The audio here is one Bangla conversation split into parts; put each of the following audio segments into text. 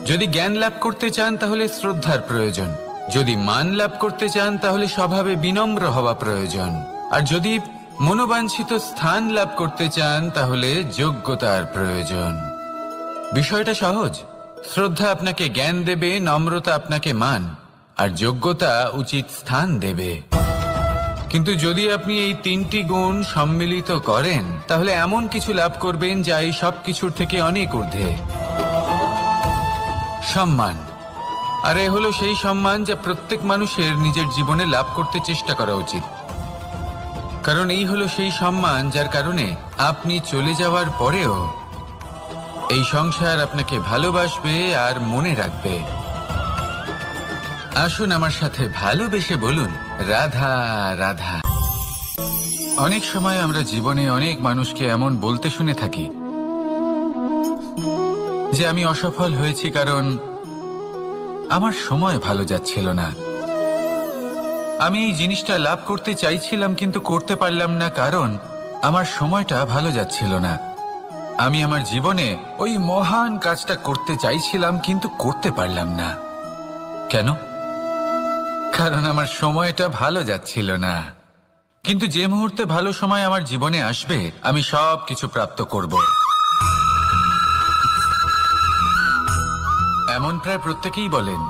যদি জ্ঞান লাভ করতে চান তাহলে শ্রদ্ধার প্রয়োজন, যদি মান লাভ করতে চান তাহলে স্বভাবে বিনম্র হওয়া প্রয়োজন, আর যদি মনোবাঞ্ছিত স্থান লাভ করতে চান তাহলে যোগ্যতার প্রয়োজন। বিষয়টা সহজ। শ্রদ্ধা আপনাকে জ্ঞান দেবে, নম্রতা আপনাকে মান, আর যোগ্যতা উচিত স্থান দেবে। কিন্তু যদি আপনি এই তিনটি গুণ সম্মিলিত করেন তাহলে এমন কিছু লাভ করবেন যা এই সব কিছুর থেকে অনেক ঊর্ধ্বে। সম্মান। আর এ হলো সেই সম্মান যা প্রত্যেক মানুষের নিজের জীবনে লাভ করতে চেষ্টা করা উচিত। কারণ এই হলো সেই সম্মান যার কারণে আপনি চলে যাওয়ার পরেও এই সংসার আপনাকে ভালোবাসবে আর মনে রাখবে। আসুন আমার সাথে ভালোবেসে বলুন, রাধা রাধা। অনেক সময় আমরা জীবনে অনেক মানুষকে এমন বলতে শুনে থাকি যে আমি অসফল হয়েছি কারণ আমার সময় ভালো যাচ্ছিল না। আমি এই জিনিসটা লাভ করতে চাইছিলাম কিন্তু করতে পারলাম না কারণ আমার সময়টা ভালো যাচ্ছিল না। আমি আমার জীবনে ওই মহান কাজটা করতে চাইছিলাম কিন্তু করতে পারলাম না। কেন? কারণ আমার সময়টা ভালো যাচ্ছিল না। কিন্তু যে মুহূর্তে ভালো সময় আমার জীবনে আসবে আমি সব কিছু প্রাপ্ত করব। এমন প্রায় প্রত্যেকেই বলেন।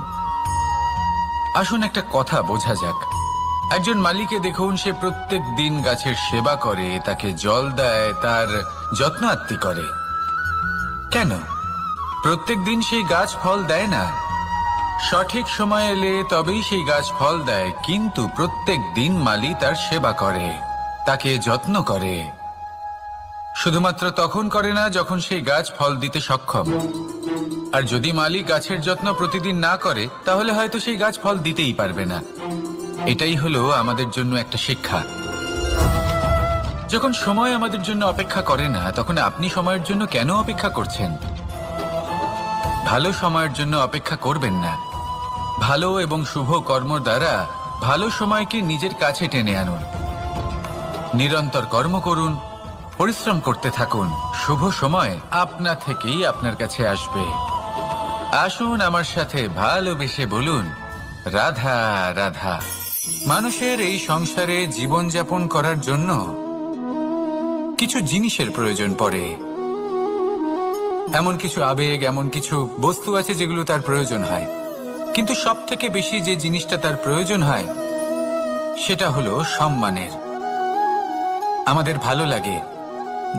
আসুন একটা কথা বোঝা যাক। একজন মালিকে দেখুন, সে প্রত্যেক দিন গাছের সেবা করে, তাকে জল দেয়, তার যত্ন আত্তি করে। কেন? প্রত্যেক দিন সেই গাছ ফল দেয় না। সঠিক সময় এলে তবেই সেই গাছ ফল দেয়, কিন্তু প্রত্যেক দিন মালি তার সেবা করে, তাকে যত্ন করে। শুধুমাত্র তখন করে না যখন সেই গাছ ফল দিতে সক্ষম। আর যদি মালি গাছের যত্ন প্রতিদিন না করে তাহলে হয়তো সেই গাছ ফল দিতেই পারবে না। এটাই হলো আমাদের জন্য একটা শিক্ষা। যখন সময় আমাদের জন্য অপেক্ষা করে না তখন আপনি সময়ের জন্য কেন অপেক্ষা করছেন? ভালো সময়ের জন্য অপেক্ষা করবেন না। ভালো এবং শুভ কর্ম দ্বারা ভালো সময়কে নিজের কাছে টেনে আনুন। নিরন্তর কর্ম করুন, পরিশ্রম করতে থাকুন। শুভ সময় আপনা থেকেই আপনার কাছে আসবে। আসুন আমার সাথে ভালোবেসে বলুন, রাধা রাধা। মানুষের এই সংসারে জীবনযাপন করার জন্য কিছু জিনিসের প্রয়োজন পড়ে। এমন কিছু আবেগ, এমন কিছু বস্তু আছে যেগুলো তার প্রয়োজন হয়। কিন্তু সব থেকে বেশি যে জিনিসটা তার প্রয়োজন হয় সেটা হলো সম্মানের। আমাদের ভালো লাগে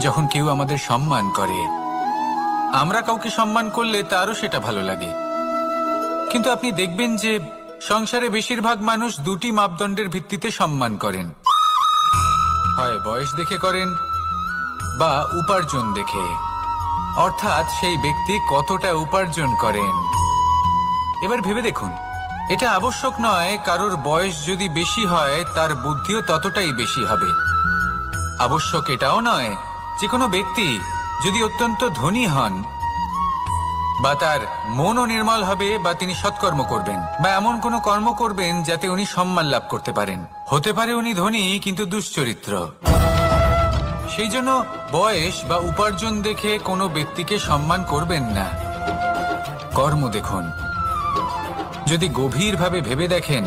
যখন কেউ আমাদের সম্মান করে। আমরা কাউকে সম্মান করলে তারও সেটা ভালো লাগে। কিন্তু আপনি দেখবেন যে সংসারে বেশিরভাগ মানুষ দুটি মাপদণ্ডের ভিত্তিতে সম্মান করেন। হয় বয়স দেখে করেন বা উপার্জন দেখে, অর্থাৎ সেই ব্যক্তি কতটা উপার্জন করেন। এবার ভেবে দেখুন, এটা আবশ্যক নয় কারোর বয়স যদি বেশি হয় তার বুদ্ধিও ততটাই বেশি হবে। আবশ্যক এটাও নয় যে কোনো ব্যক্তি যদি অত্যন্ত ধনী হন বা তার মনও নির্মল হবে বা তিনি সৎকর্ম করবেন বা এমন কোনো কর্ম করবেন যাতে উনি সম্মান লাভ করতে পারেন। হতে পারে উনি ধনী কিন্তু দুশ্চরিত্র। সেই জন্য বয়স বা উপার্জন দেখে কোনো ব্যক্তিকে সম্মান করবেন না। কর্ম দেখুন। যদি গভীরভাবে ভেবে দেখেন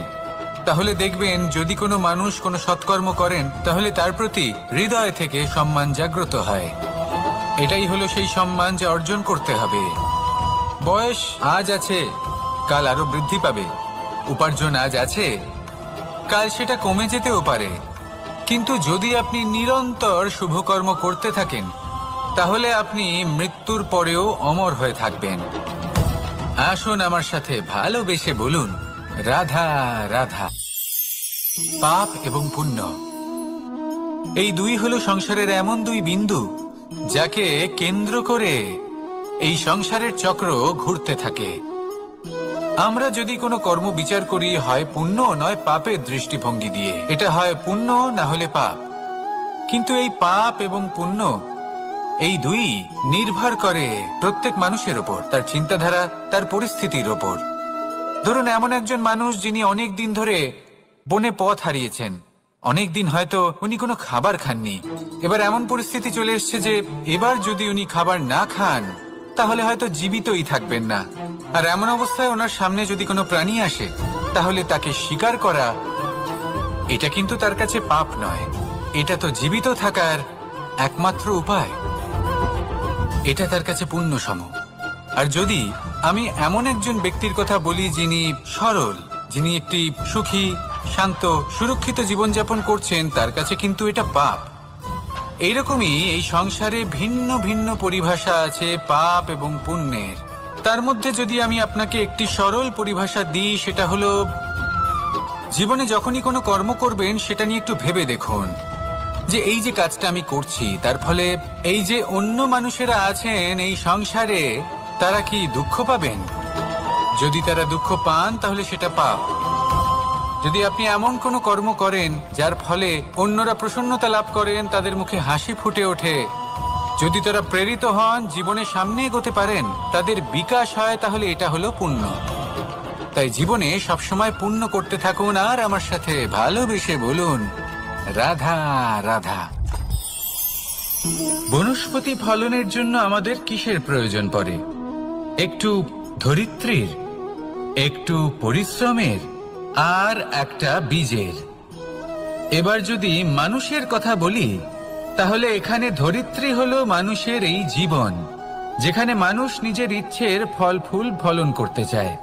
তাহলে দেখবেন যদি কোনো মানুষ কোনো সৎকর্ম করেন তাহলে তার প্রতি হৃদয় থেকে সম্মান জাগ্রত হয়। এটাই হলো সেই সম্মান যা অর্জন করতে হবে। বয়স আজ আছে, কাল আরো বৃদ্ধি পাবে। উপার্জন আজ আছে, কাল সেটা কমে যেতেও পারে। কিন্তু যদি আপনি নিরন্তর শুভকর্ম করতে থাকেন তাহলে আপনি মৃত্যুর পরেও অমর হয়ে থাকবেন। আসুন আমার সাথে ভালোবেসে বলুন, রাধা রাধা। পাপ এবং পুণ্য, এই দুই হলো সংসারের এমন দুই বিন্দু যাকে কেন্দ্র করে এই সংসারের চক্র ঘুরতে থাকে। আমরা যদি কোনো কর্ম বিচার করি হয় পুণ্য নয় পাপের দৃষ্টিভঙ্গি দিয়ে, এটা হয় পুণ্য না হলে পাপ। কিন্তু এই পাপ এবং পুণ্য এই দুই নির্ভর করে প্রত্যেক মানুষের ওপর, তার চিন্তাধারা, তার পরিস্থিতির ওপর। ধরুন এমন একজন মানুষ যিনি অনেক দিন ধরে বনে পথ হারিয়েছেন, অনেক দিন হয়তো উনি কোনো খাবার খাননি। এবার এমন পরিস্থিতি চলে এসছে যে এবার যদি উনি খাবার না খান তাহলে হয়তো জীবিতই থাকবেন না। আর এমন অবস্থায় ওনার সামনে যদি কোনো প্রাণী আসে, তাহলে তাকে শিকার করা এটা কিন্তু তার কাছে পাপ নয়। এটা তো জীবিত থাকার একমাত্র উপায়। এটা তার কাছে পুণ্য সম। আর যদি আমি এমন একজন ব্যক্তির কথা বলি যিনি সরল, যিনি একটি সুখী, শান্ত, সুরক্ষিত জীবনযাপন করছেন, তার কাছে কিন্তু এটা পাপ। এইরকমই এই সংসারে ভিন্ন ভিন্ন পরিভাষা আছে পাপ এবং পুণ্যের। তার মধ্যে যদি আমি আপনাকে একটি সরল পরিভাষা দিই, সেটা হলো জীবনে যখনই কোনো কর্ম করবেন সেটা নিয়ে একটু ভেবে দেখুন যে এই যে কাজটা আমি করছি, তার ফলে এই যে অন্য মানুষেরা আছেন এই সংসারে, তারা কি দুঃখ পাবেন? যদি তারা দুঃখ পান তাহলে সেটা পাপ। যদি আপনি এমন কোনো কর্ম করেন যার ফলে অন্যরা প্রসন্নতা লাভ করেন, তাদের মুখে হাসি ফুটে ওঠে, যদি তারা প্রেরিত হন, জীবনে সামনে এগোতে পারেন, তাদের বিকাশ হয়, তাহলে এটা হলো পুণ্য। তাই জীবনে সবসময় পুণ্য করতে থাকুন আর আমার সাথে ভালোবেসে বলুন রাধা রাধা। বনস্পতি ফলনের জন্য আমাদের কিসের প্রয়োজন পড়ে? একটু ধরিত্রীর, একটু পরিশ্রমের, আর একটা বীজের। এবার যদি মানুষের কথা বলি, তাহলে এখানে ধরিত্রী হলো মানুষের এই জীবন, যেখানে মানুষ নিজের ইচ্ছের ফল ফুল ফলন করতে চায়।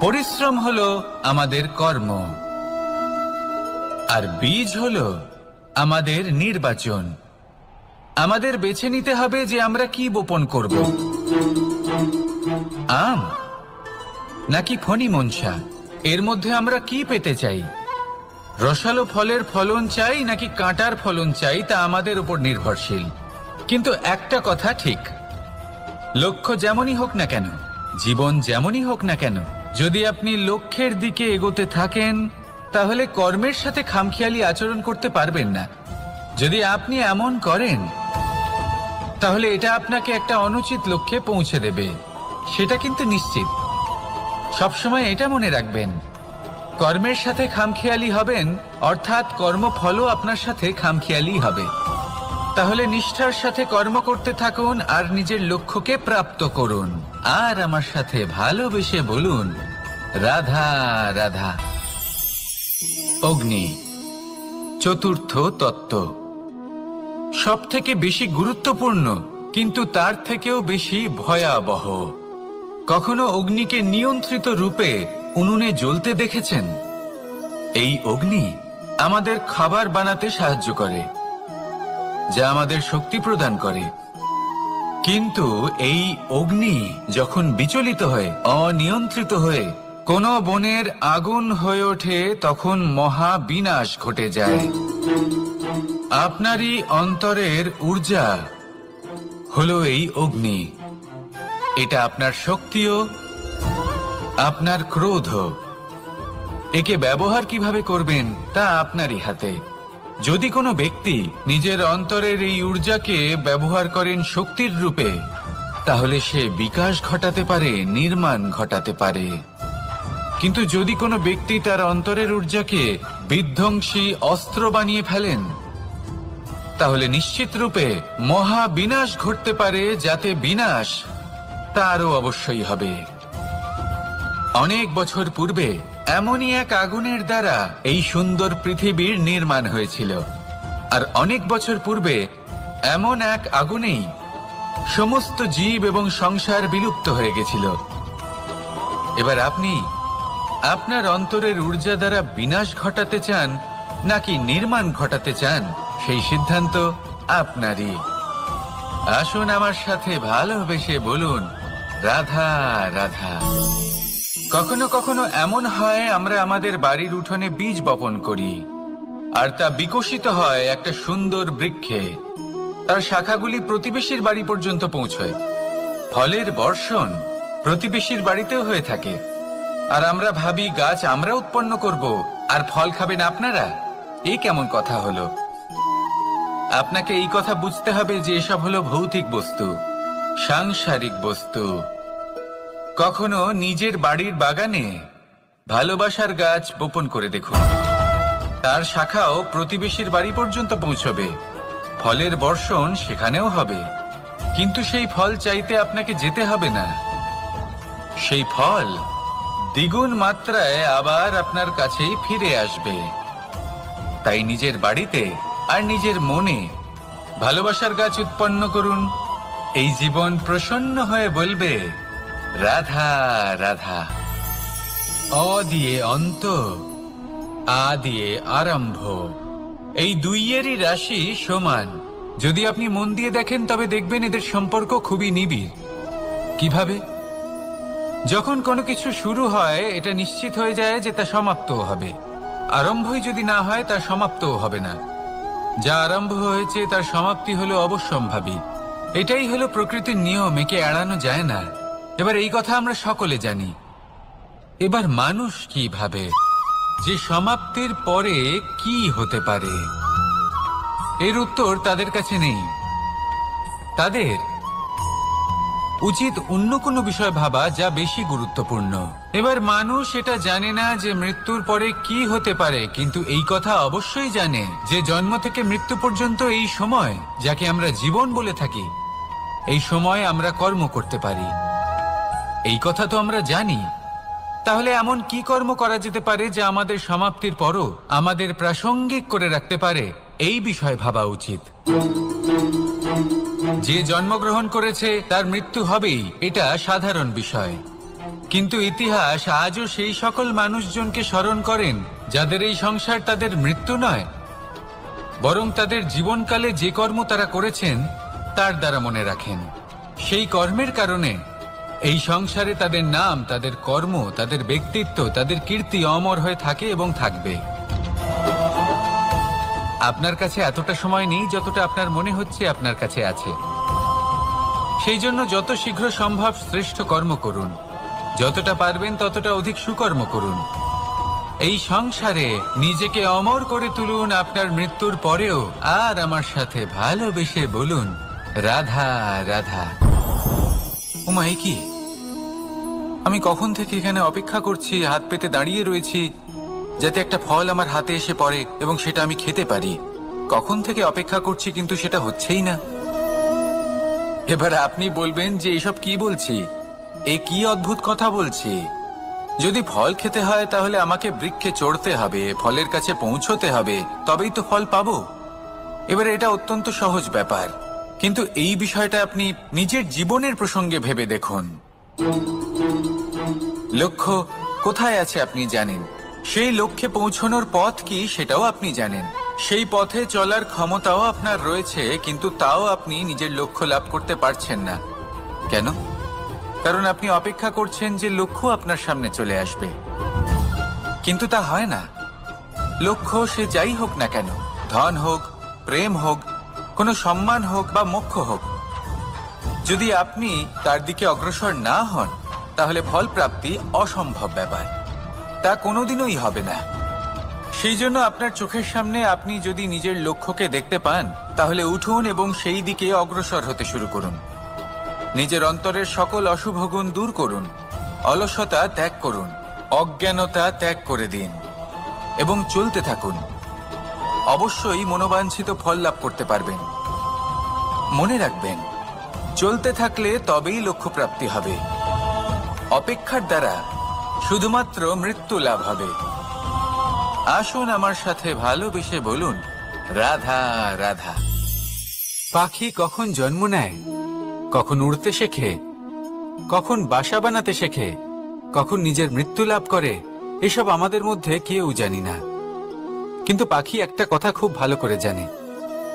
পরিশ্রম হলো আমাদের কর্ম, আর বীজ হলো আমাদের নির্বাচন। আমাদের বেছে নিতে হবে যে আমরা কি বপন করব, আম নাকি ফণি মনসা। এর মধ্যে আমরা কি পেতে চাই? রসালো ফলের ফলন চাই নাকি কাঁটার ফলন চাই, তা আমাদের উপর নির্ভরশীল। কিন্তু একটা কথা ঠিক, লক্ষ্য যেমনই হোক না কেন, জীবন যেমনই হোক না কেন, যদি আপনি লক্ষ্যের দিকে এগোতে থাকেন, তাহলে কর্মের সাথে খামখেয়ালি আচরণ করতে পারবেন না। যদি আপনি এমন করেন, তাহলে এটা আপনাকে একটা অনুচিত লক্ষ্যে পৌঁছে দেবে, সেটা কিন্তু নিশ্চিত। সবসময় এটা মনে রাখবেন, কর্মের সাথে খামখেয়ালি হবেন, অর্থাৎ কর্মফলও আপনার সাথে খামখেয়ালি হবে। তাহলে নিষ্ঠার সাথে কর্ম করতে থাকুন আর নিজের লক্ষ্যকে প্রাপ্ত করুন। আর আমার সাথে ভালোবেসে বলুন রাধা রাধা। অগ্নি চতুর্থ তত্ত্ব, সব থেকে বেশি গুরুত্বপূর্ণ, কিন্তু তার থেকেও বেশি ভয়াবহ। কখনো অগ্নিকে নিয়ন্ত্রিত রূপে উনুনে জ্বলতে দেখেছেন? এই অগ্নি আমাদের খাবার বানাতে সাহায্য করে, যা আমাদের শক্তি প্রদান করে। কিন্তু এই অগ্নি যখন বিচলিত হয়ে, অনিয়ন্ত্রিত হয়ে কোনো বনের আগুন হয়ে ওঠে, তখন মহা বিনাশ ঘটে যায়। আপনারই অন্তরের ঊর্জা হলো এই অগ্নি। এটা আপনার শক্তিও, আপনার ক্রোধ। একে ব্যবহার কিভাবে করবেন তা আপনারই হাতে। যদি কোনো ব্যক্তি নিজের অন্তরের এই ঊর্জাকে ব্যবহার করেন শক্তির রূপে, তাহলে সে বিকাশ ঘটাতে পারে, নির্মাণ ঘটাতে পারে। কিন্তু যদি কোনো ব্যক্তি তার অন্তরের ঊর্জাকে বিধ্বংসী অস্ত্র বানিয়ে ফেলেন, তাহলে নিশ্চিত রূপে মহা বিনাশ ঘটতে পারে, যাতে বিনাশ তারও অবশ্যই হবে। অনেক বছর পূর্বে এমনই এক আগুনের দ্বারা এই সুন্দর পৃথিবীর নির্মাণ হয়েছিল। আর অনেক বছর পূর্বে এমন এক আগুনেই সমস্ত জীব এবং সংসার বিলুপ্ত হয়ে গেছিল। এবার আপনি আপনার অন্তরের ঊর্জা দ্বারা বিনাশ ঘটাতে চান নাকি নির্মাণ ঘটাতে চান, সেই সিদ্ধান্ত আপনারই। আসুন আমার সাথে ভালোবেসে বলুন রাধা রাধা। কখনো কখনো এমন হয়, আমরা আমাদের বাড়ির উঠোনে বীজ বপন করি, আর তা বিকশিত হয় একটা সুন্দর বৃক্ষে। তার শাখাগুলি প্রতিবেশীর বাড়ি পর্যন্ত পৌঁছয়। ফলের বর্ষণ প্রতিবেশীর বাড়িতেও হয়ে থাকে। আর আমরা ভাবি গাছ আমরা উৎপন্ন করব আর ফল খাবেন আপনারা। এই কেমন কথা হলো? আপনাকে এই কথা বুঝতে হবে যে এসব হলো ভৌতিক বস্তু, সাংসারিক বস্তু। কখনো নিজের বাড়ির বাগানে ভালোবাসার গাছ বপন করে দেখুন। তার শাখাও প্রতিবেশীর বাড়ি পর্যন্ত পৌঁছবে, ফলের বর্ষণ সেখানেও হবে। কিন্তু সেই ফল চাইতে আপনাকে যেতে হবে না, সেই ফল দ্বিগুণ মাত্রায় আবার আপনার কাছেই ফিরে আসবে। তাই নিজের বাড়িতে আর নিজের মনে ভালোবাসার গাছ উৎপন্ন করুন। এই জীবন প্রসন্ন হয়ে বলবে, রাধা রাধা। অ দিয়ে অন্ত, আ দিয়ে আরম্ভ, এই দুইয়েরই রাশি সমান। যদি আপনি মন দিয়ে দেখেন তবে দেখবেন এদের সম্পর্ক খুবই নিবিড়। কিভাবে? যখন কোনো কিছু শুরু হয় এটা নিশ্চিত হয়ে যায় যে তা সমাপ্তও হবে। আরম্ভই যদি না হয় তার সমাপ্তও হবে না। যা আরম্ভ হয়েছে তার সমাপ্তি হলো অবশ্যম্ভাবী। এটাই হলো প্রকৃতির নিয়ম, একে এড়ানো যায় না। এবার এই কথা আমরা সকলে জানি। এবার মানুষ কি ভাবে যে সমাপ্তির পরে কি হতে পারে, এর উত্তর তাদের কাছে নেই। তাদের উচিত অন্য কোনো বিষয় ভাবা যা বেশি গুরুত্বপূর্ণ। এবার মানুষ এটা জানে না যে মৃত্যুর পরে কি হতে পারে, কিন্তু এই কথা অবশ্যই জানে যে জন্ম থেকে মৃত্যু পর্যন্ত এই সময়, যাকে আমরা জীবন বলে থাকি, এই সময় আমরা কর্ম করতে পারি। এই কথা তো আমরা জানি। তাহলে এমন কি কর্ম করা যেতে পারে যা আমাদের সমাপ্তির পরও আমাদের প্রাসঙ্গিক করে রাখতে পারে, এই বিষয়ে ভাবা উচিত। যে জন্মগ্রহণ করেছে তার মৃত্যু হবেই, এটা সাধারণ বিষয়। কিন্তু ইতিহাস আজও সেই সকল মানুষজনকে স্মরণ করেন যাদের এই সংসার তাদের মৃত্যু নয়, বরং তাদের জীবনকালে যে কর্ম তারা করেছেন তার দ্বারা মনে রাখেন। সেই কর্মের কারণে এই সংসারে তাদের নাম, তাদের কর্ম, তাদের ব্যক্তিত্ব, তাদের কীর্তি অমর হয়ে থাকে এবং থাকবে। আপনার কাছে এতটা সময় নেই যতটা আপনার মনে হচ্ছে আপনার কাছে আছে। সেই জন্য যত শীঘ্র সম্ভব শ্রেষ্ঠ কর্ম করুন, যতটা পারবেন ততটা অধিক সুকর্ম করুন। এই সংসারে নিজেকে অমর করে তুলুন আপনার মৃত্যুর পরেও। আর আমার সাথে ভালোবেসে বলুন, রাধা রাধা। উমা, এ কি? আমি কখন থেকে এখানে অপেক্ষা করছি, হাত পেতে দাঁড়িয়ে রয়েছি যাতে একটা ফল আমার হাতে এসে পড়ে এবং সেটা আমি খেতে পারি। কখন থেকে অপেক্ষা করছি, কিন্তু সেটা হচ্ছেই না। এবার আপনি বলবেন যে এসব কি বলছি, এ কি অদ্ভুত কথা বলছি। যদি ফল খেতে হয় তাহলে আমাকে বৃক্ষে চড়তে হবে, ফলের কাছে পৌঁছতে হবে, তবেই তো ফল পাবো। এবার এটা অত্যন্ত সহজ ব্যাপার, কিন্তু এই বিষয়টা আপনি নিজের জীবনের প্রসঙ্গে ভেবে দেখুন। লক্ষ্য কোথায় আছে আপনি জানেন, সেই লক্ষ্যে পৌঁছানোর পথ কি সেটাও আপনি জানেন, সেই পথে চলার ক্ষমতাও আপনার রয়েছে, কিন্তু তাও আপনি নিজের লক্ষ্য লাভ করতে পারছেন না। কেন? কারণ আপনি অপেক্ষা করছেন যে লক্ষ্য আপনার সামনে চলে আসবে, কিন্তু তা হয় না। লক্ষ্য সে যাই হোক না কেন, ধন হোক, প্রেম হোক, কোনো সম্মান হোক বা মোক্ষ হোক, যদি আপনি তার দিকে অগ্রসর না হন তাহলে ফল প্রাপ্তি অসম্ভব ব্যাপার, তা কোনোদিনই হবে না। সেই জন্য আপনার চোখের সামনে আপনি যদি নিজের লক্ষ্যকে দেখতে পান তাহলে উঠুন এবং সেই দিকে অগ্রসর হতে শুরু করুন। নিজের অন্তরের সকল অশুভ গুণ দূর করুন, অলসতা ত্যাগ করুন, অজ্ঞানতা ত্যাগ করে দিন এবং চলতে থাকুন। অবশ্যই মনোবাঞ্ছিত ফল লাভ করতে পারবেন। মনে রাখবেন, চলতে থাকলে তবেই লক্ষ্য প্রাপ্তি হবে। অপেক্ষার দ্বারা শুধুমাত্র মৃত্যু লাভ হবে। আসুন আমার সাথে ভালোবেসে বলুন, রাধা রাধা। পাখি কখন জন্ম নেয়, কখন উড়তে শেখে, কখন বাসা বানাতে শেখে, কখন নিজের মৃত্যু লাভ করে, এসব আমাদের মধ্যে কেউ জানি না। কিন্তু পাখি একটা কথা খুব ভালো করে জানে,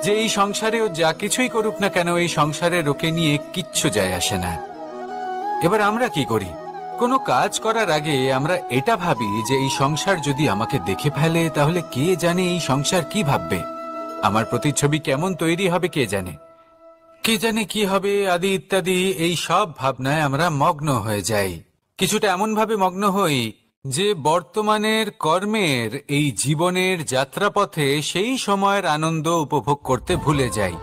যে এই সংসারে ও যা কিছুই করুক না কেন, এই সংসারে ওকে নিয়ে কিচ্ছু যায় আসে না। এবার আমরা কি করি? কোনো কাজ করার আগে আমরা এটা ভাবি যে এই সংসার যদি আমাকে দেখে ফেলে তাহলে কে জানে এই সংসার কি ভাববে, আমার প্রতিচ্ছবি কেমন তৈরি হবে কে জানে, কে জানে কি হবে আদি ইত্যাদি। এই সব ভাবনায় আমরা মগ্ন হয়ে যাই। কিছুটা এমন ভাবে মগ্ন হই যে বর্তমানের কর্মের এই জীবনের যাত্রাপথে সেই সময়ের আনন্দ উপভোগ করতে ভুলে যাই।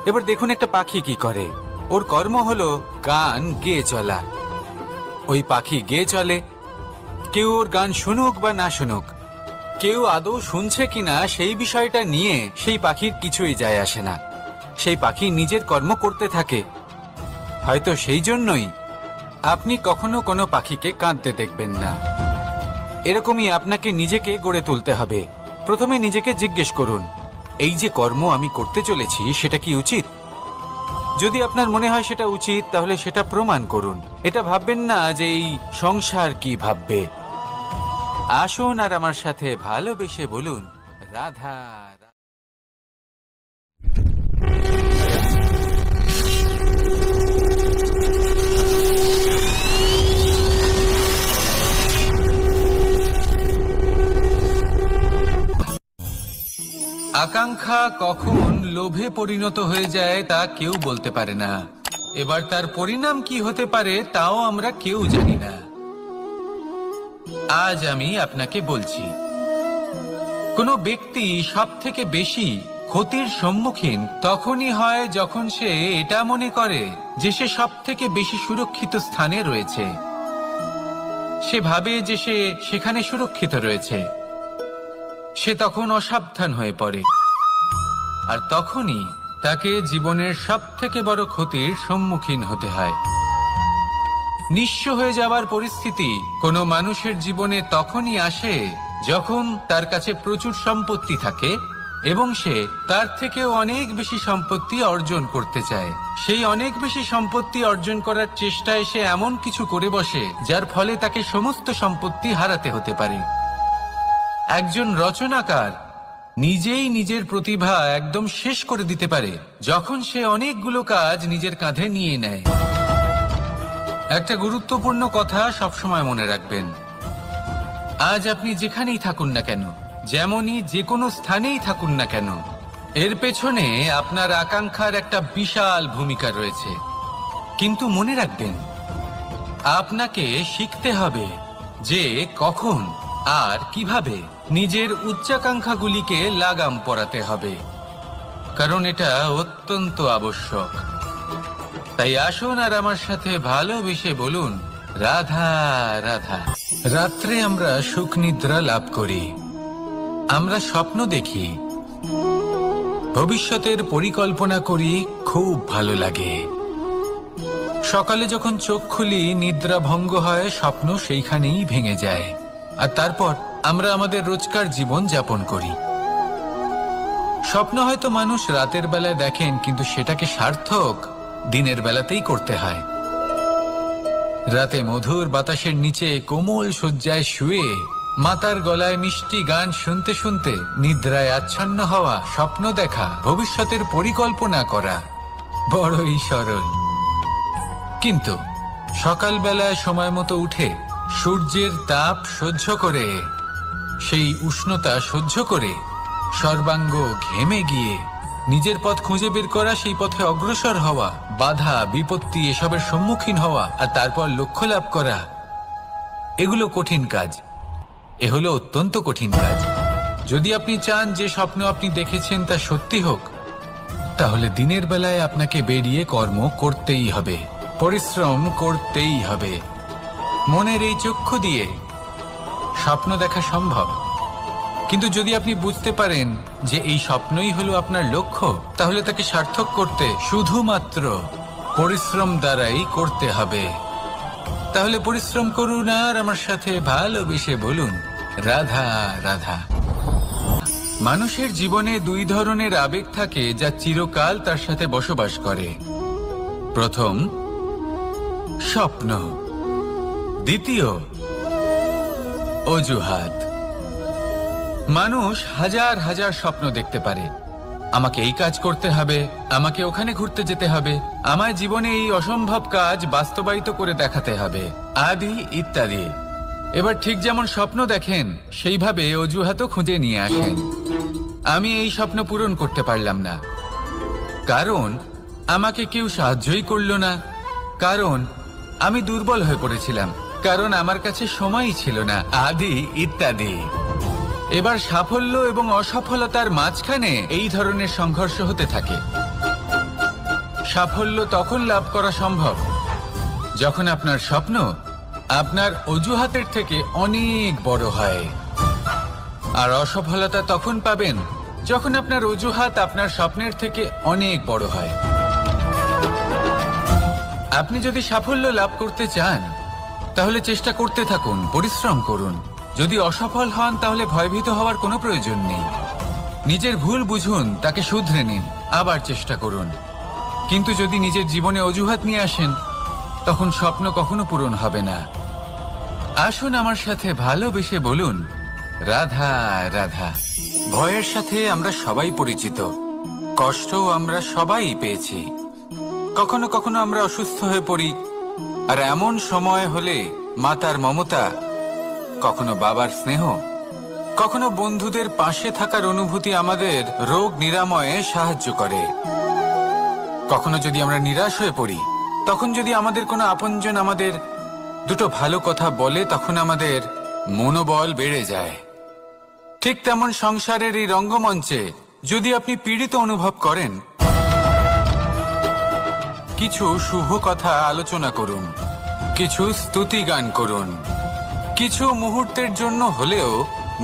এবার দেখুন একটা পাখি কি করে, ওর কর্ম হলো গান গেয়ে চলা। ওই পাখি গেয়ে চলে, কেউ ওর গান শুনুক বা না শুনুক, কেউ আদৌ শুনছে কিনা সেই বিষয়টা নিয়ে সেই পাখির কিছুই যায় আসে না। সেই পাখি নিজের কর্ম করতে থাকে। হয়তো সেই জন্যই আপনি কখনো কোনো পাখিকে কাঁদতে দেখবেন না। এরকমই আপনাকে নিজেকে গড়ে তুলতে হবে। প্রথমে নিজেকে জিজ্ঞেস করুন, এই যে কর্ম আমি করতে চলেছি সেটা কি উচিত? যদি আপনার মনে হয় সেটা উচিত, তাহলে সেটা প্রমাণ করুন। এটা ভাববেন না যে এই সংসার কি ভাববে। আসুন আর আমার সাথে ভালোবেসে বলুন, রাধা। আকাঙ্ক্ষা কখন লোভে পরিণত হয়ে যায় তা কেউ বলতে পারে না। এবার তার পরিণাম কি হতে পারে তাও আমরা কেউ জানি না। আজ আমি আপনাকে বলছি, কোনো ব্যক্তি সবথেকে বেশি ক্ষতির সম্মুখীন তখনই হয় যখন সে এটা মনে করে যে সে সবথেকে বেশি সুরক্ষিত স্থানে রয়েছে। সে ভাবে যে সে সেখানে সুরক্ষিত রয়েছে। সে তখন অসাবধান হয়ে পড়ে, আর তখনই তাকে জীবনের সবথেকে বড় ক্ষতির সম্মুখীন হতে হয়। নিঃস্ব হয়ে যাওয়ার পরিস্থিতি কোনো মানুষের জীবনে তখনই আসে যখন তার কাছে প্রচুর সম্পত্তি থাকে এবং সে তার থেকেও অনেক বেশি সম্পত্তি অর্জন করতে চায়। সেই অনেক বেশি সম্পত্তি অর্জন করার চেষ্টায় সে এমন কিছু করে বসে যার ফলে তাকে সমস্ত সম্পত্তি হারাতে হতে পারে। একজন রচনাকার নিজেই নিজের প্রতিভা একদম শেষ করে দিতে পারে যখন সে অনেকগুলো কাজ নিজের কাঁধে নিয়ে নেয়। একটা গুরুত্বপূর্ণ কথা সবসময় মনে রাখবেন, আজ আপনি যেখানেই থাকুন না কেন, যেমনই যে কোনো স্থানেই থাকুন না কেন, এর পেছনে আপনার আকাঙ্ক্ষার একটা বিশাল ভূমিকা রয়েছে। কিন্তু মনে রাখবেন, আপনাকে শিখতে হবে যে কখন আর কিভাবে নিজের উচ্চাকাঙ্ক্ষাগুলিকে লাগাম পরাতে হবে, কারণ এটা অত্যন্ত আবশ্যক। তাই আসুন আর আমার সাথে ভালোবেসে বলুন, রাধা রাধা। রাত্রে আমরা সুখ নিদ্রা লাভ করি, আমরা স্বপ্ন দেখি, ভবিষ্যতের পরিকল্পনা করি, খুব ভালো লাগে। সকালে যখন চোখ খুলি নিদ্রা ভঙ্গ হয়, স্বপ্ন সেইখানেই ভেঙে যায়, আর তারপর আমরা আমাদের রোজকার জীবন যাপন করি। স্বপ্ন হয়তো মানুষ রাতের বেলায় দেখেন, কিন্তু সেটাকে সার্থক দিনের বেলাতেই করতে হয়। রাতে মধুর বাতাসের নিচে কোমল শয্যায় শুয়ে মাতার গলায় মিষ্টি গান শুনতে শুনতে নিদ্রায় আচ্ছন্ন হওয়া, স্বপ্ন দেখা, ভবিষ্যতের পরিকল্পনা করা বড়ই সরল। কিন্তু সকালবেলায় সময় মতো উঠে সূর্যের তাপ সহ্য করে, সেই উষ্ণতা সহ্য করে সর্বাঙ্গ ঘেমে গিয়ে নিজের পথ খুঁজে বের করা, সেই পথে অগ্রসর হওয়া, বাধা বিপত্তি এসবের সম্মুখীন হওয়া, আর তারপর লক্ষ্য লাভ করা, এগুলো কঠিন কাজ। এ হলো অত্যন্ত কঠিন কাজ। যদি আপনি চান যে স্বপ্ন আপনি দেখেছেন তা সত্যি হোক, তাহলে দিনের বেলায় আপনাকে বেরিয়ে কর্ম করতেই হবে, পরিশ্রম করতেই হবে। মনের এই চক্ষু দিয়ে স্বপ্ন দেখা সম্ভব, কিন্তু যদি আপনি বুঝতে পারেন যে এই স্বপ্নই হলো আপনার লক্ষ্য, তাহলে তাকে সার্থক করতে শুধুমাত্র পরিশ্রম দ্বারাই করতে হবে। তাহলে পরিশ্রম করুন আর আমার সাথে ভালোবেসে বলুন, রাধা রাধা। মানুষের জীবনে দুই ধরনের আবেগ থাকে যা চিরকাল তার সাথে বসবাস করে। প্রথম, স্বপ্ন। দ্বিতীয়, অজুহাত। মানুষ হাজার হাজার স্বপ্ন দেখতে পারে। আমাকে এই কাজ করতে হবে, আমাকে ওখানে ঘুরতে যেতে হবে, আমার জীবনে এই অসম্ভব কাজ বাস্তবায়িত করে দেখাতে হবে, আদি ইত্যাদি। এবার ঠিক যেমন স্বপ্ন দেখেন, সেইভাবে অজুহাতও খুঁজে নিয়ে আসেন। আমি এই স্বপ্ন পূরণ করতে পারলাম না, কারণ আমাকে কেউ সাহায্যই করল না, কারণ আমি দুর্বল হয়ে পড়েছিলাম, কারণ আমার কাছে সময়ই ছিল না, আদি ইত্যাদি। এবার সাফল্য এবং অসফলতার মাঝখানে এই ধরনের সংঘর্ষ হতে থাকে। সাফল্য তখন লাভ করা সম্ভব যখন আপনার স্বপ্ন আপনার অজুহাতের থেকে অনেক বড় হয়, আর অসফলতা তখন পাবেন যখন আপনার অজুহাত আপনার স্বপ্নের থেকে অনেক বড় হয়। আপনি যদি সাফল্য লাভ করতে চান তাহলে চেষ্টা করতে থাকুন, পরিশ্রম করুন। যদি অসফল হন তাহলে ভয়ভীত হওয়ার কোনো প্রয়োজন নেই। নিজের ভুল বুঝুন, তাকে শুধরে নিন, আবার চেষ্টা করুন। কিন্তু যদি নিজের জীবনে অজুহাত নিয়ে আসেন তখন স্বপ্ন কখনো পূরণ হবে না। আসুন আমার সাথে ভালোবেসে বলুন, রাধা রাধা। ভয়ের সাথে আমরা সবাই পরিচিত, কষ্টও আমরা সবাই পেয়েছি। কখনো কখনো আমরা অসুস্থ হয়ে পড়ি, আর এমন সময় হলে মাতার মমতা, কখনো বাবার স্নেহ, কখনো বন্ধুদের পাশে থাকার অনুভূতি আমাদের রোগ নিরাময়ে সাহায্য করে। কখনো যদি আমরা নিরাশ হয়ে পড়ি, তখন যদি আমাদের কোনো আপনজন আমাদের দুটো ভালো কথা বলে, তখন আমাদের মনোবল বেড়ে যায়। ঠিক তেমন সংসারের এই রঙ্গমঞ্চে যদি আপনি পীড়িত অনুভব করেন, কিছু শুভ কথা আলোচনা করুন, কিছু স্তুতি গান করুন, কিছু মুহূর্তের জন্য হলেও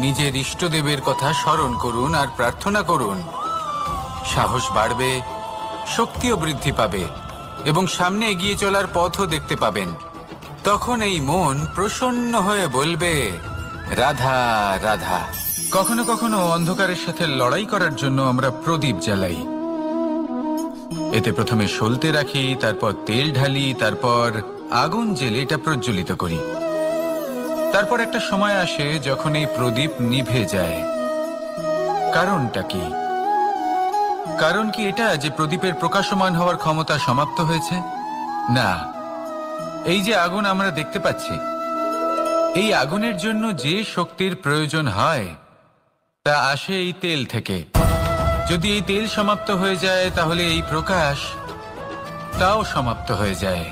নিজের ইষ্টদেবের কথা স্মরণ করুন আর প্রার্থনা করুন। সাহস বাড়বে, শক্তিও বৃদ্ধি পাবে এবং সামনে এগিয়ে চলার পথও দেখতে পাবেন। তখন এই মন প্রসন্ন হয়ে বলবে, রাধা রাধা। কখনো কখনো অন্ধকারের সাথে লড়াই করার জন্য আমরা প্রদীপ জ্বালাই। এতে প্রথমে সলতে রাখি, তারপর তেল ঢালি, তারপর আগুন জেলে এটা প্রজ্বলিত করি। তারপর একটা সময় আসে যখন এই প্রদীপ নিভে যায়। কারণটা কি? কারণ কি এটা যে প্রদীপের প্রকাশমান হওয়ার ক্ষমতা সমাপ্ত হয়েছে? না, এই যে আগুন আমরা দেখতে পাচ্ছি, এই আগুনের জন্য যে শক্তির প্রয়োজন হয় তা আসে এই তেল থেকে। যদি এই তেল সমাপ্ত হয়ে যায় তাহলে এই প্রকাশ তাও সমাপ্ত হয়ে যায়।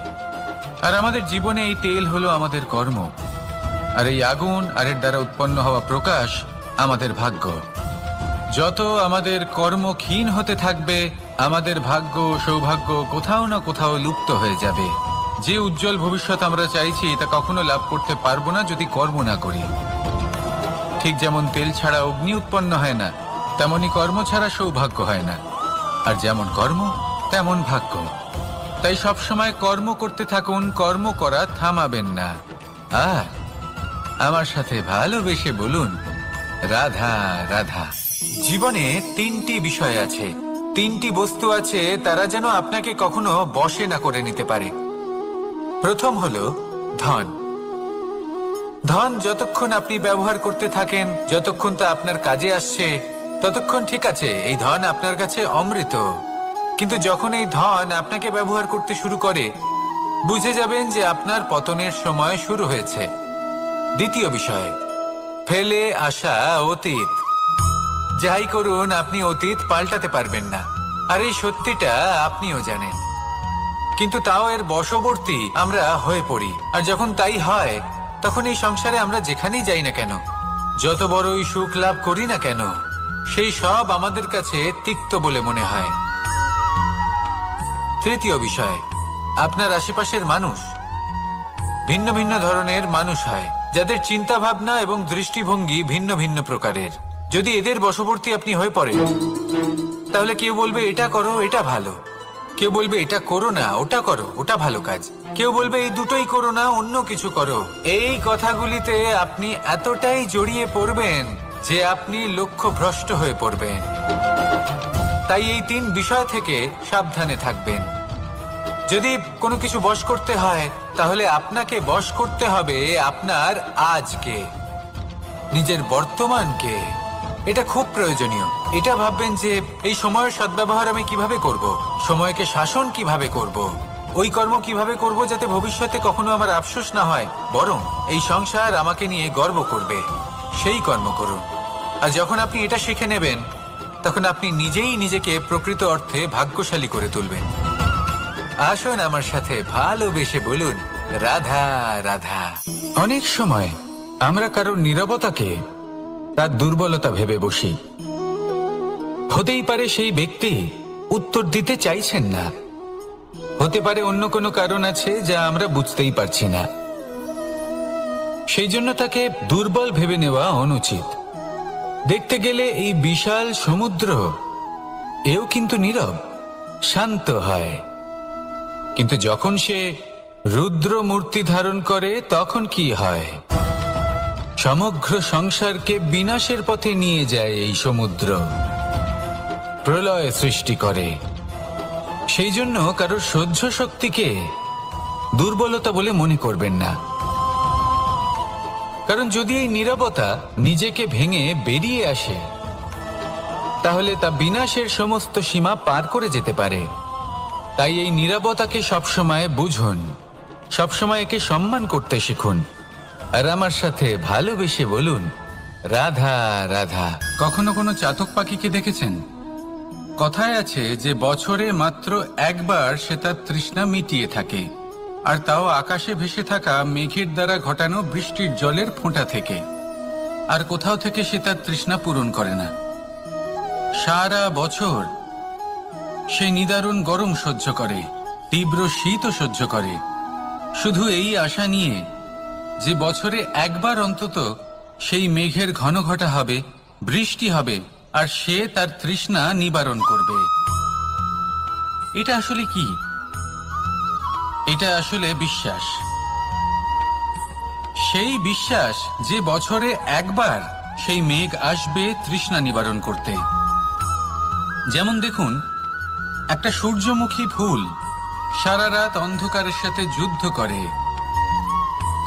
আর আমাদের জীবনে এই তেল হলো আমাদের কর্ম, আর এই আগুন আর এর দ্বারা উৎপন্ন হওয়া প্রকাশ আমাদের ভাগ্য। যত আমাদের কর্ম ক্ষীণ হতে থাকবে, আমাদের ভাগ্য সৌভাগ্য কোথাও না কোথাও লুপ্ত হয়ে যাবে। যে উজ্জ্বল ভবিষ্যৎ আমরা চাইছি তা কখনো লাভ করতে পারবো না যদি কর্ম না করি। ঠিক যেমন তেল ছাড়া অগ্নি উৎপন্ন হয় না, তেমনি কর্ম ছাড়া সৌভাগ্য হয় না। আর যেমন কর্ম তেমন ভাগ্য। তাই সবসময় কর্ম করতে থাকুন, কর্ম করা থামাবেন না। আর আমার সাথে ভালোবেসে বলুন, রাধা রাধা। জীবনে তিনটি বিষয় আছে, তিনটি বস্তু আছে, তারা যেন আপনাকে কখনো বশে না করে নিতে পারে। প্রথম হলো ধন। ধন যতক্ষণ আপনি ব্যবহার করতে থাকেন, যতক্ষণ তা আপনার কাজে আসছে, ততক্ষণ ঠিক আছে, এই ধন আপনার কাছে অমৃত। কিন্তু যখন এই ধন আপনাকে ব্যবহার করতে শুরু করে, বুঝে যাবেন যে আপনার পতনের সময় শুরু হয়েছে। দ্বিতীয় বিষয়, ফেলে আসা অতীত। যাই করুন, আপনি অতীত পাল্টাতে পারবেন না, আর এই সত্যিটা আপনিও জানেন। কিন্তু তাও এর বশবর্তী আমরা হয়ে পড়ি। আর যখন তাই হয়, তখন এই সংসারে আমরা যেখানেই যাই না কেন, যত বড়ই সুখ লাভ করি না কেন, সেই সব আমাদের কাছে তিক্ত বলে মনে হয়। তৃতীয় বিষয়, আপনার আশেপাশের মানুষ ভিন্ন ভিন্ন ধরনের মানুষ হয়, যাদের চিন্তা ভাবনা এবং দৃষ্টিভঙ্গি ভিন্ন ভিন্ন প্রকারের। যদি এদের বশবর্তী আপনি হয়ে পড়েন, তাহলে কেউ বলবে এটা করো, এটা ভালো। কেউ বলবে এটা করো না, ওটা করো, ওটা ভালো কাজ। কেউ বলবে এই দুটোই করো না, অন্য কিছু করো। এই কথাগুলিতে আপনি এতটাই জড়িয়ে পড়বেন যে আপনি লক্ষ্য ভ্রষ্ট হয়ে পড়বেন। তাই এই তিন বিষয় থেকে সাবধানে থাকবেন। যদি কোনো কিছু বশ করতে হয়, তাহলে আপনাকে বশ করতে হবে আপনার আজকে, নিজের বর্তমানকে। এটা খুব প্রয়োজনীয়। এটা ভাববেন যে এই সময়ের সদ্ব্যবহার আমি কিভাবে করব, সময়কে শাসন কিভাবে করব, ওই কর্ম কিভাবে করব যাতে ভবিষ্যতে কখনো আমার আফসোস না হয়, বরং এই সংসার আমাকে নিয়ে গর্ব করবে, সেই কর্ম করুন। আর যখন আপনি এটা শিখে নেবেন, তখন আপনি নিজেই নিজেকে প্রকৃত অর্থে ভাগ্যশালী করে তুলবেন। আসুন আমার সাথে ভালোবেসে বলুন, রাধা রাধা। অনেক সময় আমরা কারোর নীরবতাকে তার দুর্বলতা ভেবে বসি। হতেই পারে সেই ব্যক্তি উত্তর দিতে চাইছেন না, হতে পারে অন্য কোনো কারণ আছে যা আমরা বুঝতেই পারছি না। সেই জন্য তাকে দুর্বল ভেবে নেওয়া অনুচিত। দেখতে গেলে এই বিশাল সমুদ্র এও কিন্তু নীরব, শান্ত হয়। কিন্তু যখন সে রুদ্র মূর্তি ধারণ করে তখন কি হয়? সমগ্র সংসারকে বিনাশের পথে নিয়ে যায় এই সমুদ্র, প্রলয় সৃষ্টি করে। সেই জন্য কারোর সহ্য শক্তিকে দুর্বলতা বলে মনে করবেন না, কারণ যদি এই নীরবতা নিজেকে ভেঙে বেরিয়ে আসে তাহলে তা বিনাশের সমস্ত সীমা পার করে যেতে পারে। তাই এই নীরবতাকে সবসময় বুঝুন, সবসময় একে সম্মান করতে শিখুন, আর আমার সাথে ভালোবেসে বলুন রাধা রাধা। কখনো কোনো চাতক পাখিকে দেখেছেন? কথায় আছে যে বছরে মাত্র একবার সে তার তৃষ্ণা মিটিয়ে থাকে, আর তাও আকাশে ভেসে থাকা মেঘের দ্বারা ঘটানো বৃষ্টির জলের ফোঁটা থেকে। আর কোথাও থেকে সে তার তৃষ্ণা পূরণ করে না। সারা বছর সে নিদারুণ গরম সহ্য করে, তীব্র শীতও সহ্য করে, শুধু এই আশা নিয়ে যে বছরে একবার অন্তত সেই মেঘের ঘন ঘটা হবে, বৃষ্টি হবে, আর সে তার তৃষ্ণা নিবারণ করবে। এটা আসলে কি? এটা আসলে বিশ্বাস। সেই বিশ্বাস যে বছরে একবার সেই মেঘ আসবে তৃষ্ণা নিবারণ করতে। যেমন দেখুন, একটা সূর্যমুখী ফুল সারা রাত অন্ধকারের সাথে যুদ্ধ করে,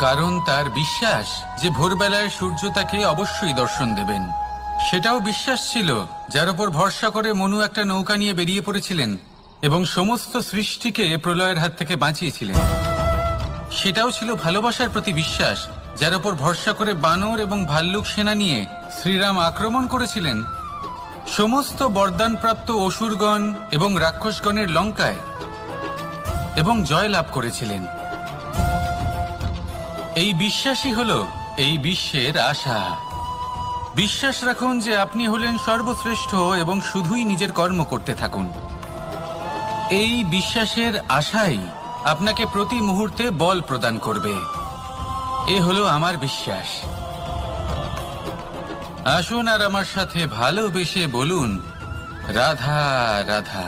কারণ তার বিশ্বাস যে ভোরবেলায় সূর্য তাকে অবশ্যই দর্শন দেবেন। সেটাও বিশ্বাস ছিল যার উপর ভরসা করে মনু একটা নৌকা নিয়ে বেরিয়ে পড়েছিলেন এবং সমস্ত সৃষ্টিকে প্রলয়ের হাত থেকে বাঁচিয়েছিলেন। সেটাও ছিল ভালোবাসার প্রতি বিশ্বাস, যার উপর ভরসা করে বানর এবং ভাল্লুক সেনা নিয়ে শ্রীরাম আক্রমণ করেছিলেন সমস্ত বরদানপ্রাপ্ত অসুরগণ এবং রাক্ষসগণের লঙ্কায় এবং জয় লাভ করেছিলেন। এই বিশ্বাসই হলো এই বিশ্বের আশা। বিশ্বাস রাখুন যে আপনি হলেন সর্বশ্রেষ্ঠ এবং শুধুই নিজের কর্ম করতে থাকুন। এই বিশ্বাসের আশাই আপনাকে প্রতি মুহূর্তে বল প্রদান করবে। এ হলো আমার বিশ্বাস। আসুন আর আমার সাথে ভালোবেসে বলুন রাধা রাধা।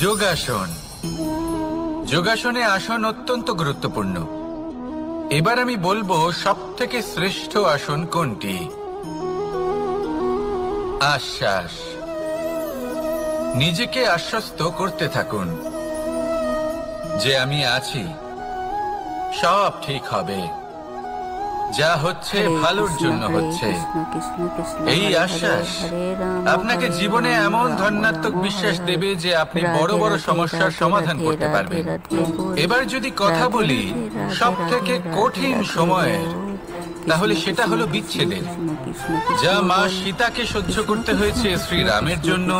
যোগাসন। যোগাসনে আসন অত্যন্ত গুরুত্বপূর্ণ। এবার আমি বলবো সবথেকে শ্রেষ্ঠ আসন কোনটি। আশ্বাস। নিজেকে আশ্বস্ত করতে থাকুন যে আমি আছি, সব ঠিক হবে, যা হচ্ছে ভালোর জন্য হচ্ছে। এই আশ্বাস আপনাকে জীবনে এমন ধন্যাত্মক বিশ্বাস দেবে যে আপনি বড় বড় সমস্যার সমাধান করতে পারবেন। এবার যদি কথা বলি সব থেকে কঠিন সময়ের, তাহলে সেটা হলো বিচ্ছেদের, যা মা সীতাকে সহ্য করতে হয়েছে শ্রীরামের জন্য।